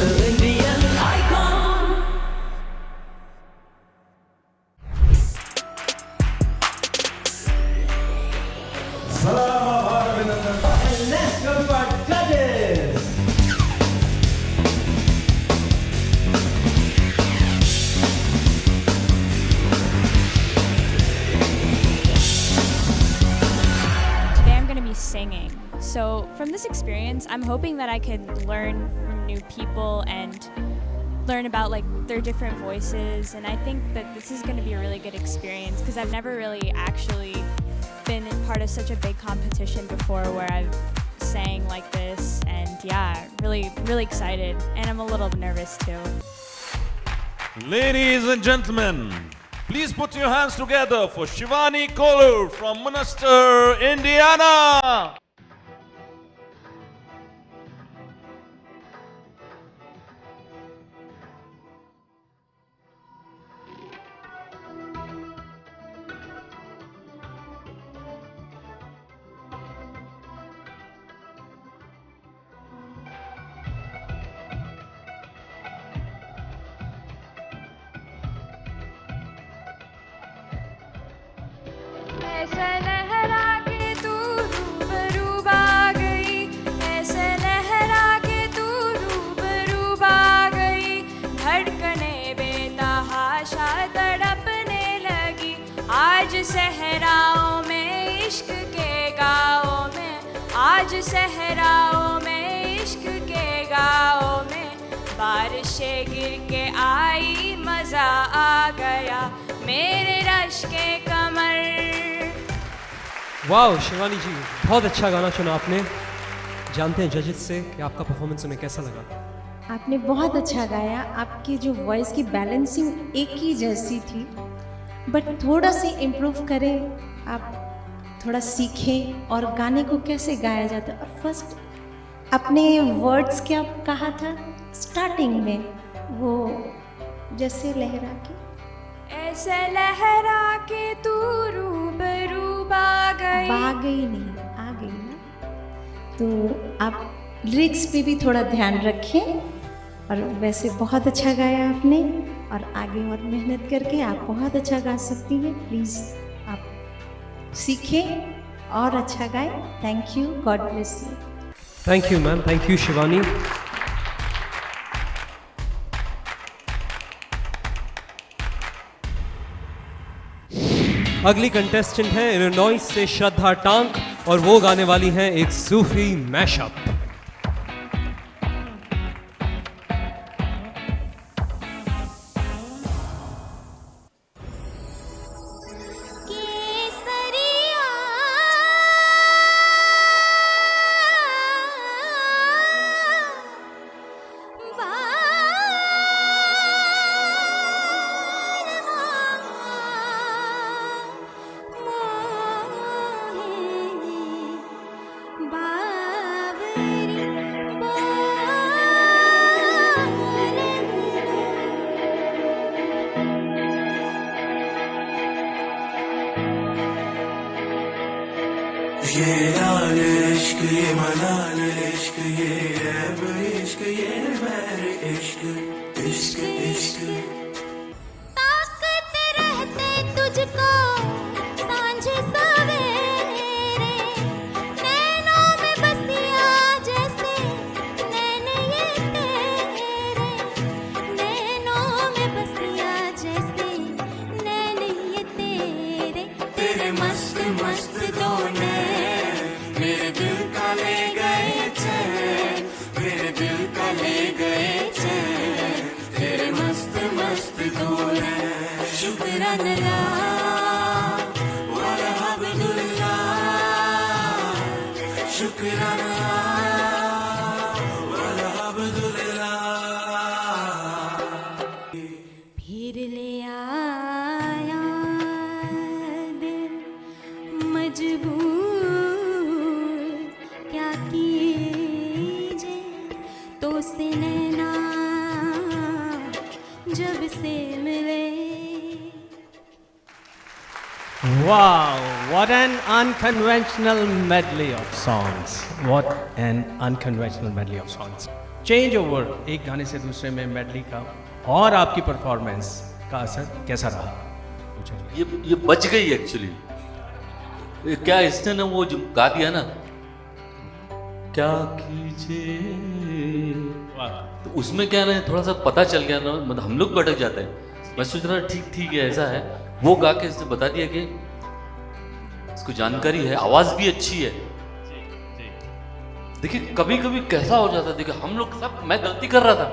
Indian icon. And let's go to our judges. Today I'm going to be singing. So from this experience, I'm hoping that I could learn from new people and learn about like their different voices. And I think that this is going to be a really good experience because I've never really actually been part of such a big competition before where I've sang like this. And yeah, really excited. And I'm a little nervous too. Ladies and gentlemen, please put your hands together for Shivani Kolur from Munster, Indiana. ऐसे लहरा के तू रूबरू आ गई, ऐसे लहरा के तू रूबरू आ गई, धड़कने बेतहाशा तड़पने लगी, आज सहराओं में इश्क के गाँव में, आज सहराओं में इश्क के गाँव में, बारिशें गिर के आई मजा आ गया मेरे रश के कमर। वाह शिवानी जी, बहुत अच्छा गाना चुना आपने। जानते हैं जजेस से कि आपका परफॉर्मेंस उन्हें कैसा लगा? आपने बहुत अच्छा गाया। आपकी जो वॉइस की बैलेंसिंग एक ही जैसी थी, बट थोड़ा सी इम्प्रूव करें, आप थोड़ा सीखें और गाने को कैसे गाया जाता है। और फर्स्ट अपने वर्ड्स क्या कहा था स्टार्टिंग में, वो जैसे लहरा के, ऐसे लहरा के तू रूबरू आ गई नहीं, आ गई ना। तो आप लिरिक्स पे भी थोड़ा ध्यान रखें। और वैसे बहुत अच्छा गाया आपने, और आगे और मेहनत करके आप बहुत अच्छा गा सकती हैं। प्लीज़ आप सीखें और अच्छा गाएं। Thank you, God bless you. Thank you ma'am, thank you Shivani. अगली कंटेस्टेंट है इलिनॉइस से श्रद्धा टांक, और वो गाने वाली हैं एक सूफी मैशअप। ये लाल इश्क, ये मलाल इश्क, ये ऐब इश्क, ये मैर इश्क, इश्क इश्क। ताकत रहते तुझको सांझ सवेरे, नैनों में बसिया जैसे नैन ये तेरे, नैनों में बसिया जैसे नैन ये तेरे, तेरे मस्त मस्त दो नैन मेरे दिल का ले गए चैन, मेरे दिल का ले गए चैन, तेरे मस्त मस्त दो नैन। शुक्रान अल्लाह वाला अब्दुल्लाह, शुक्रान अल्लाह वाला अब्दुल्लाह। फिर ले आया दिल मजबूर, क्या कीजिए तो से नैना जब से मिले। Wow, what an unconventional medley of songs. What an unconventional medley of songs. Change over एक गाने से दूसरे में मेडली का और आपकी परफॉर्मेंस का असर कैसा रहा? ये बच गई एक्चुअली। क्या इसने ना वो जो गा दिया ना, क्या कीजिए, तो उसमें क्या ना थोड़ा सा पता चल गया ना, मतलब हम लोग भटक जाते हैं। मैं सोच रहा ठीक ठीक है, ऐसा है। वो गा के इसने बता दिया कि इसको जानकारी है, आवाज भी अच्छी है। देखिए कभी कभी कैसा हो जाता है, देखिए हम लोग सब, मैं गलती कर रहा था,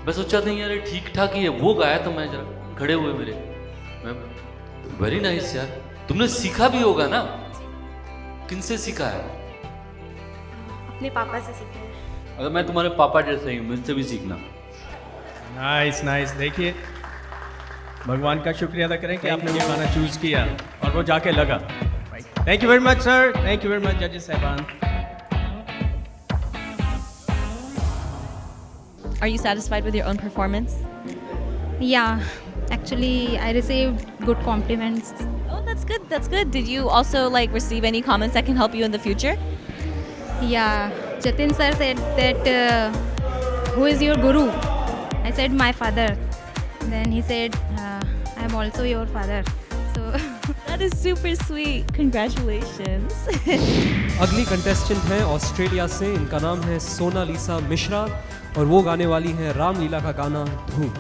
मैं सोचा नहीं यार ठीक ठाक ही है, वो गाया तो मैं जरा खड़े हुए मेरे, मैं वेरी नाइस यार। तुमने सीखा भी होगा ना, किनसे सीखा है? अपने पापा से सीखे हैं। अगर मैं तुम्हारे पापा जैसे ही हूँ, मुझसे भी सीखना। Nice nice. देखिए भगवान का शुक्रिया अदा करें कि आपने ये गाना चूज किया और वो जाके लगा। Thank you very much sir, thank you very much जजेस साहबान। Are you satisfied with your own performance? Yeah, actually I received good compliments. Oh, that's good. That's good. Did you also like receive any comments that can help you in the future? Yeah, Jatin sir said that who is your guru? I said my father. Then he said I am also your father. So That is super sweet. Congratulations. अगली contestant हैं Australia से, इनका नाम है सोनालिसा मिश्रा और वो गाने वाली हैं रामलीला का गाना धूम।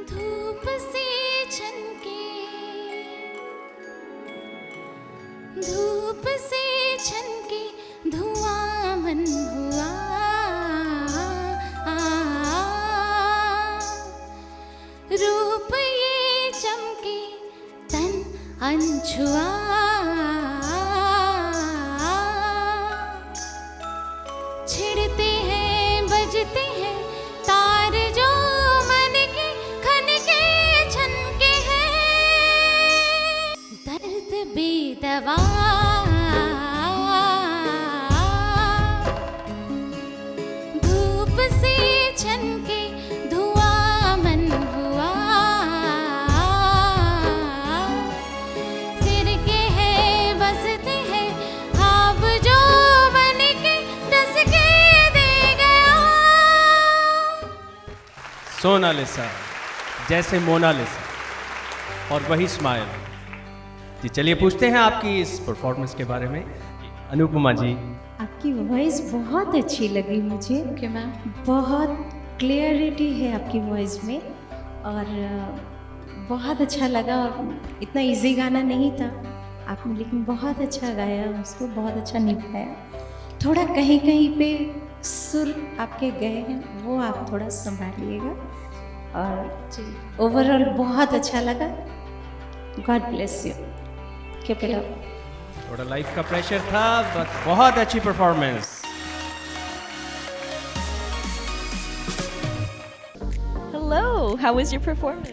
धूप से छनके, धूप से छनके धुआं मन हुआ, रूप ये चमके तन अनछुआ, छिड़ते हैं बजते हैं तार जो मन के खन के छनके हैं, दर्द बेदवा, धूप से छनके धुआं मन हुआ, सिर के हैं बसते हैं ख्वाब जो बन के डस के दे गया। सोनालिसा जैसे मोनालिसा और वही स्माइल। जी चलिए पूछते हैं आपकी इस परफॉर्मेंस के बारे में। अनुपमा जी, आपकी वॉइस बहुत अच्छी लगी मुझे। Okay ma'am. बहुत क्लियरिटी है आपकी वॉइस में और बहुत अच्छा लगा। और इतना इजी गाना नहीं था आपने, लेकिन बहुत अच्छा गाया, उसको बहुत अच्छा निभाया। थोड़ा कहीं कहीं पे सुर आपके गए हैं, वो आप थोड़ा संभालिएगा। और ओवरऑल बहुत अच्छा लगा। God bless you, keep it up. थोड़ा लाइफ का प्रेशर था बट बहुत अच्छी performance. Hello. How was your performance?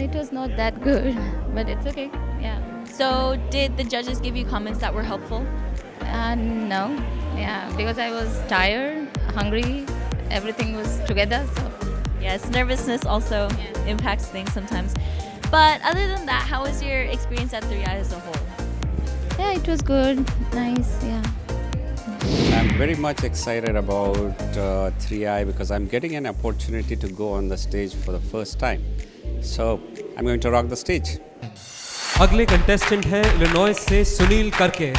It was not that good, but it's okay. Yeah. So, did the judges give you comments that were helpful? No. Yeah, because I was tired, hungry, everything was together. So Yes, nervousness also impacts things sometimes. But other than that, how was your experience at 3i as a whole? yeah, it was good, nice. Yeah. I'm very much excited about 3i because I'm getting an opportunity to go on the stage for the first time. So I'm going to rock the stage. अगले contestant हैं Illinois से सुनील करके,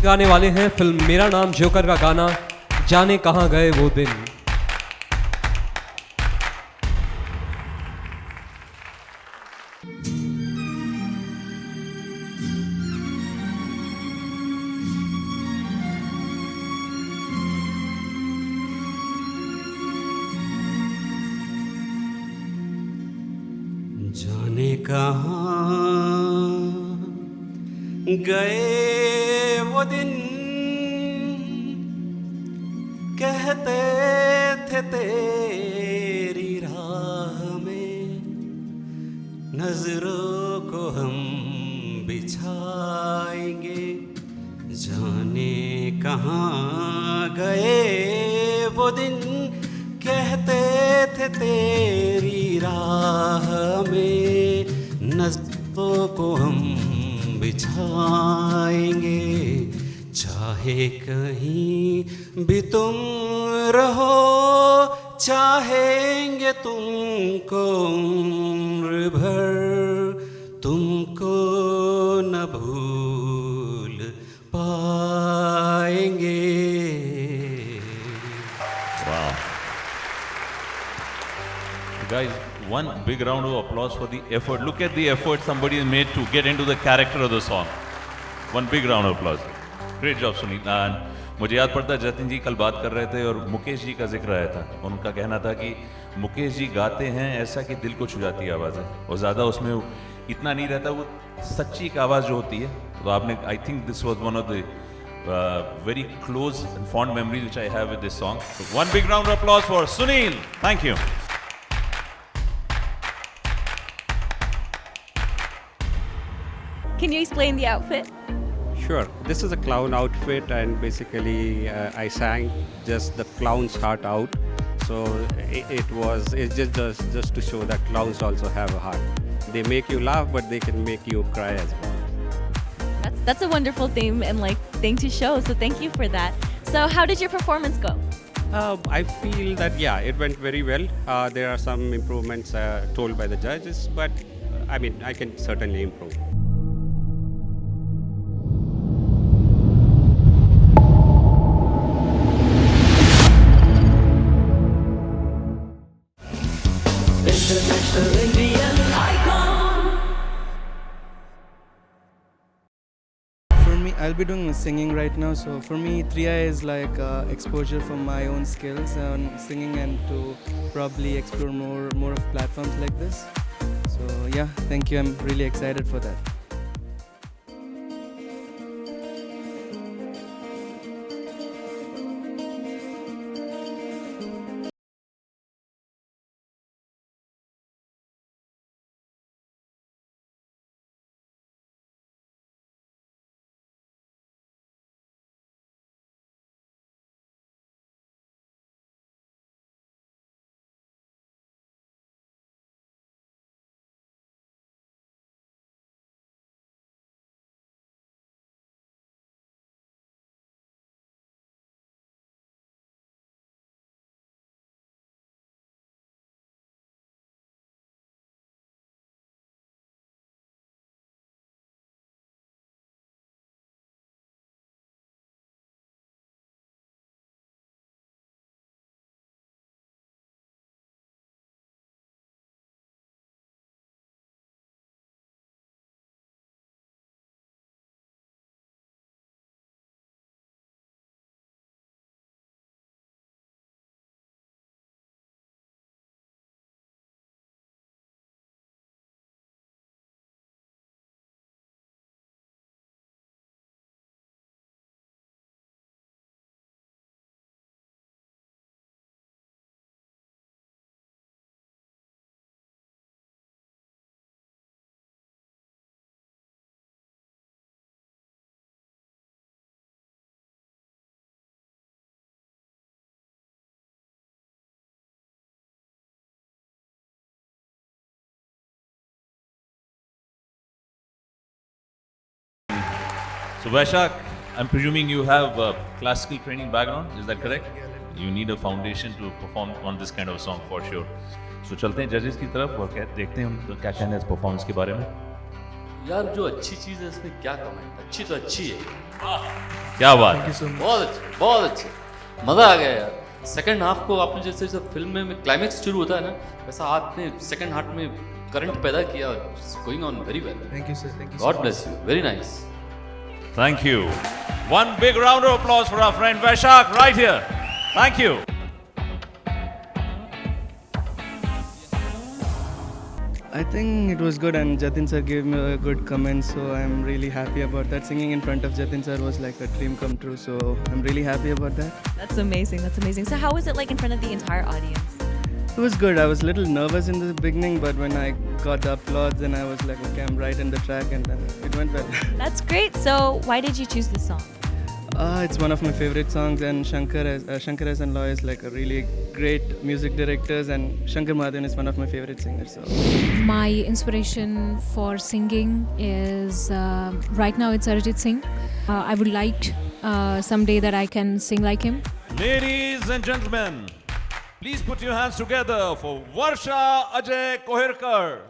गाने वाले हैं film मेरा नाम joker का गाना जाने कहाँ गए वो दिन। जाने कहाँ गए वो दिन, कहते थे तेरी राह में, नजरों को हम बिछाएंगे, जाने कहाँ गए वो दिन, कहते थे तेरी राह में, नजरों को हम बिछाएंगे, चाहे कहीं भी तुम रहो, चाहेंगे तुमको उम्र भर, तुमको न भूल पाएंगे। Wow. Guys, one big round of applause for the effort. Look at the effort somebody has made to get into the character of the song. One big round of applause. Great job, Sunil. And मुझे याद पड़ता है जतिन जी कल बात कर रहे थे और मुकेश जी का जिक्र आया था। उनका कहना था कि मुकेश जी गाते हैं ऐसा कि दिल को छू जाती है आवाज़ है और ज़्यादा उसमें इतना नहीं रहता, वो सच्ची एक आवाज़ जो होती है। तो आपने I think this was one of the very close and fond memories which I have with this song. So one big round of applause for Sunil. Thank you. Can you explain the outfit? Sure. This is a clown outfit, and basically I sang just the clown's heart out. So it's just to show that clowns also have a heart. They make you laugh, but they can make you cry as well. That's a wonderful theme and like thing to show. So thank you for that. So how did your performance go? I feel that it went very well. There are some improvements told by the judges, but I mean I can certainly improve. International Indian icon. For me, I'll be doing singing right now. So for me, 3i is like exposure for my own skills on singing and to probably explore more of platforms like this. So yeah, thank you. I'm really excited for that. So Vaishak, I'm presuming you have a classical training background, is that correct? You need a foundation to perform on this kind of song for sure. So चलते हैं जजेस की तरफ और देखते हैं उनका क्या कहना है इस परफॉर्मेंस के बारे में। यार जो अच्छी चीज़ है इसमें क्या कमेंट, अच्छी तो अच्छी है। क्या बात, बहुत अच्छे, मज़ा आ गया यार। सेकंड हाफ को आपने जैसे फिल्म में क्लाइमेक्स शुरू होता है ना, वैसा आपने सेकंड हाफ में करंट पैदा किया, going on very well. Thank you, sir. Thank you. God bless you, very nice. Thank you. One big round of applause for our friend Vaishak right here. Thank you. I think it was good, and Jatin sir gave me a good comment, so I'm really happy about that. Singing in front of Jatin sir was like a dream come true, so I'm really happy about that. That's amazing. That's amazing. So how was it like in front of the entire audience? It was good. I was a little nervous in the beginning, but when I got the applause, then I was like, okay, I'm right in the track, and then it went well. That's great. So why did you choose this song? It's one of my favorite songs, and Shankar S. and Loy is like a really great music directors, and Shankar Mahadevan is one of my favorite singers. So. My inspiration for singing is right now it's Arijit Singh. I would like someday that I can sing like him. Ladies and gentlemen, please put your hands together for Varsha Ajay Kohirkar.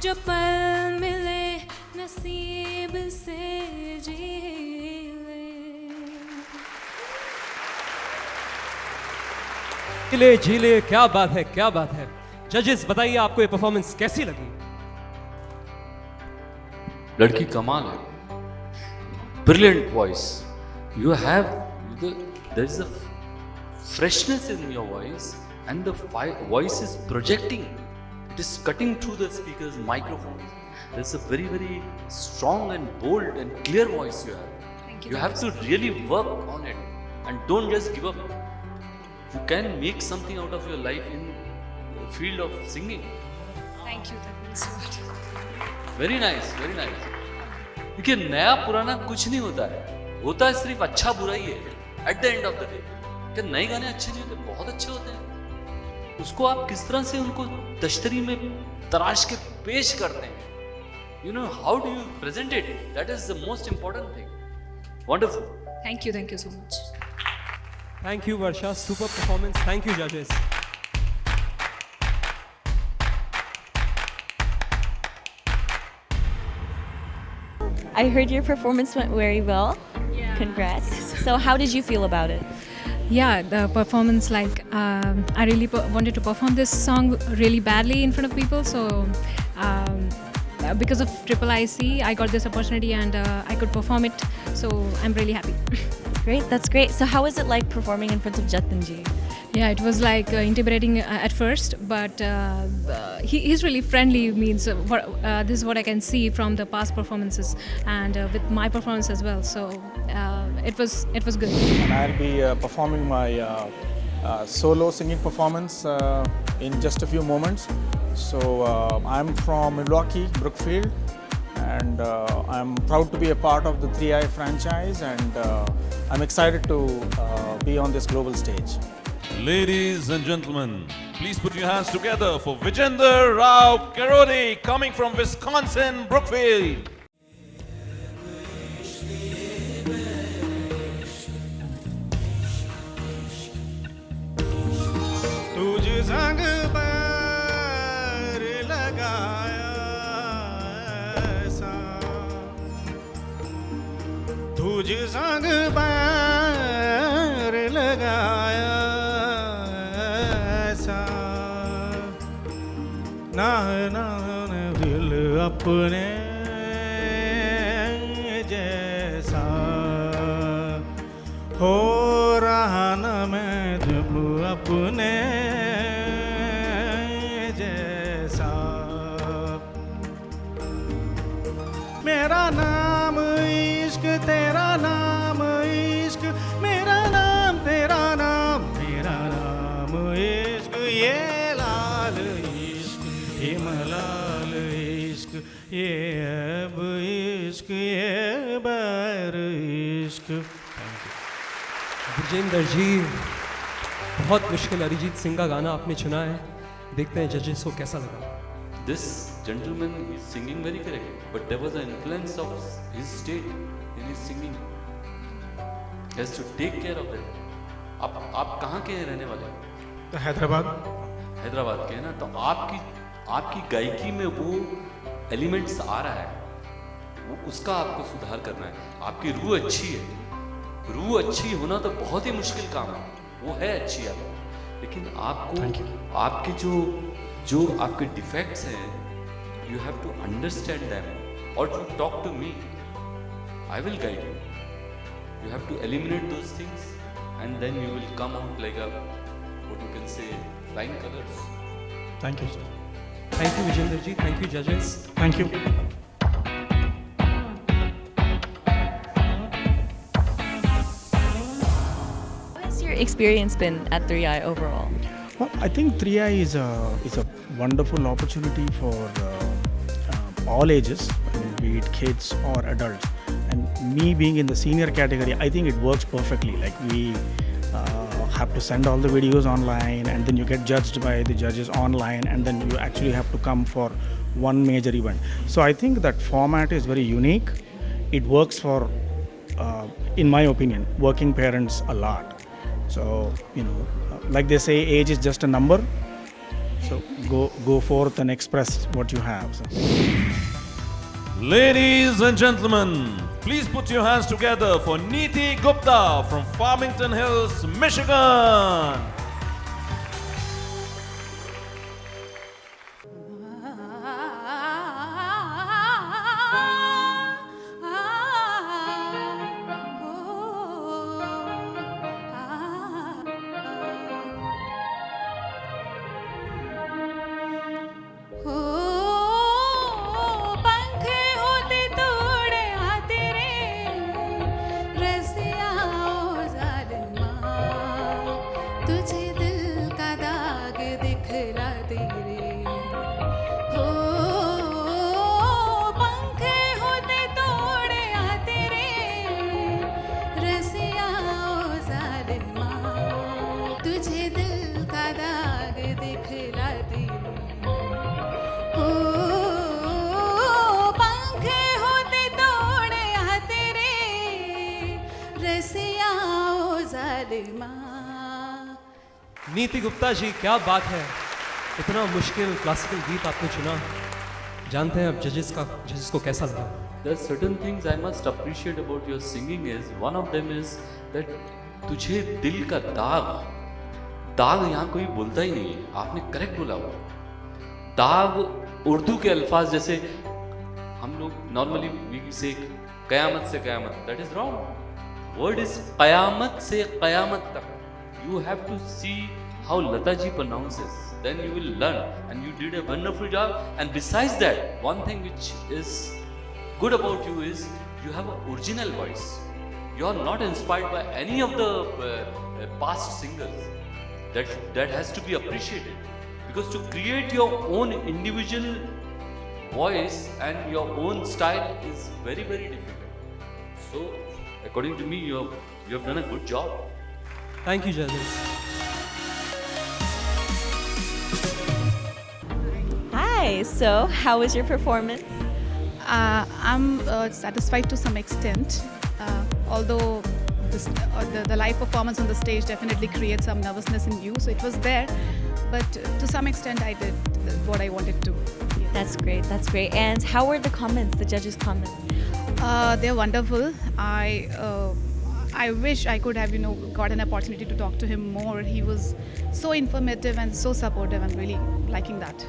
जो पल मिले नसीब से जी ले झीले, क्या बात है, क्या बात है। जजेस बताइए आपको ये परफॉर्मेंस कैसी लगी? लड़की कमाल है, brilliant voice, you have their is a freshness in your voice and the voice is projecting, it is cutting through the speakers, microphones. There's a very, very strong and bold and clear voice you have. Thank you. You have to really work on it and don't just give up. You can make something out of your life in the field of singing. Thank you, that means so much. Very nice, very nice. देखिए नया पुराना कुछ नहीं होता है, होता है सिर्फ अच्छा बुरा ही है. At the end of the day, क्या नए गाने अच्छे नहीं होते? बहुत अच्छे होते हैं. उसको आप किस तरह से उनको दश्तरी में तराश के पेश करते हैं, you know how do you present it, that is the most important thing. Wonderful. Thank you so much. Thank you Varsha, super performance. Thank you judges. I heard your performance went very well. Yeah. Congrats. So how did you feel about it? Yeah, the performance, like I really wanted to perform this song really badly in front of people, so because of Triple IC I got this opportunity and I could perform it, so I'm really happy. Great, that's great. So how was it like performing in front of Jatin ji? Yeah, it was like intimidating at first, but he's really friendly. Means this is what I can see from the past performances and with my performance as well. So it was good. And I'll be performing my solo singing performance in just a few moments. So I'm from Milwaukee, Brookfield, and I'm proud to be a part of the 3i franchise, and I'm excited to be on this global stage. Ladies and gentlemen, please put your hands together for Vijender Rao Karodi, coming from Wisconsin, Brookfield. तुझ संग पैर लगाया ऐसा, तुझ संग पैर लगाया ऐसा, ना दिल अपने जैसा, हो रहा न मैं जब अपने जैसा। मेरा नाम इश्क तेरा नाम इश्क, मेरा नाम तेरा नाम मेरा नाम इश्क, ये लाल इश्क ये मलाल इश्क, ये अब इश्क ये बैर इश्क। विजेंद्र जी, बहुत मुश्किल अरिजीत सिंह का गाना आपने चुना है, देखते हैं जजेस को कैसा लगा। This gentleman is singing very correct, but there was an influence of his state in his singing. He has to take care of that. आप कहाँ के रहने वाले हैं? तो हैदराबाद के हैं ना, तो आपकी गायकी में वो एलिमेंट्स आ रहा है, वो उसका आपको सुधार करना है। आपकी रूह अच्छी है, रूह अच्छी होना तो बहुत ही मुश्किल काम है, वो है अच्छी आपको, लेकिन आपको आपके जो आपके डिफेक्ट्स हैं, you have to understand them और to talk to me, I will guide you. You have to eliminate those things and then you will come out like a what you can say flying colours. Thank you sir. Thank you Vijender ji, thank you जजेस। Thank you. What has your experience been at 3i overall? Well, I think 3i is a wonderful opportunity for all ages, be it kids or adults. And me being in the senior category, I think it works perfectly. Like we have to send all the videos online, and then you get judged by the judges online, and then you actually have to come for one major event. So I think that format is very unique. It works for, in my opinion, working parents a lot. So, like they say, age is just a number. So go forth and express what you have. So. Ladies and gentlemen, please put your hands together for Neeti Gupta from Farmington Hills, Michigan. नीति गुप्ता जी, क्या बात है, इतना मुश्किल classical गीत आपने चुना। जानते हैं अब जजेस को कैसा लगा? There are certain things I must appreciate about your singing is, one of them is that तुझे दिल का दाग यहाँ कोई बोलता ही नहीं है, आपने करेक्ट बोला वो दाग। उर्दू के अल्फाज जैसे हम लोग normally we say Qayamat Se Qayamat, that is wrong. Word is Qayamat Se Qayamat तक। You have to see how Lata ji pronounces, then you will learn, and you did a wonderful job. And besides that, one thing which is good about you is you have an original voice. You are not inspired by any of the past singers. That has to be appreciated, because to create your own individual voice and your own style is very, very difficult. So according to me, you have done a good job. Thank you, judges. Hi, so how was your performance? I'm satisfied to some extent, although the live performance on the stage definitely creates some nervousness in you, so it was there, but to some extent I did what I wanted to. Yeah. That's great. And how were the comments, the judges' comments? They're wonderful. I wish I could have, got an opportunity to talk to him more. He was so informative and so supportive. I'm really liking that.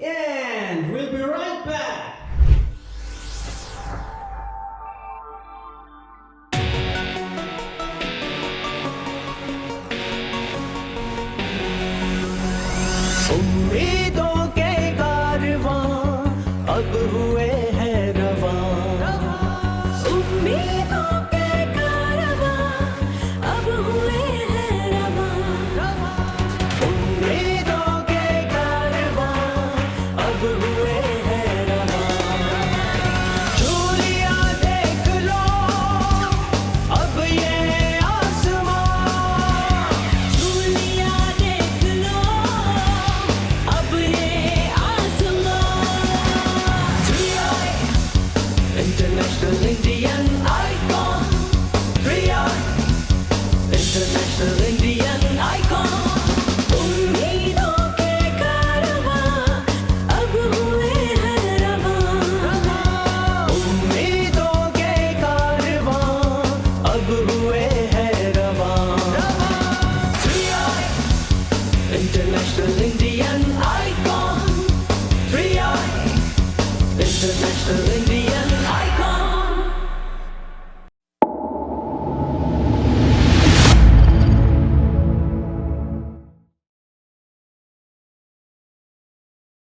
And we'll be right back. हुए हैं रवां। 3i international Indian icon, 3i international Indian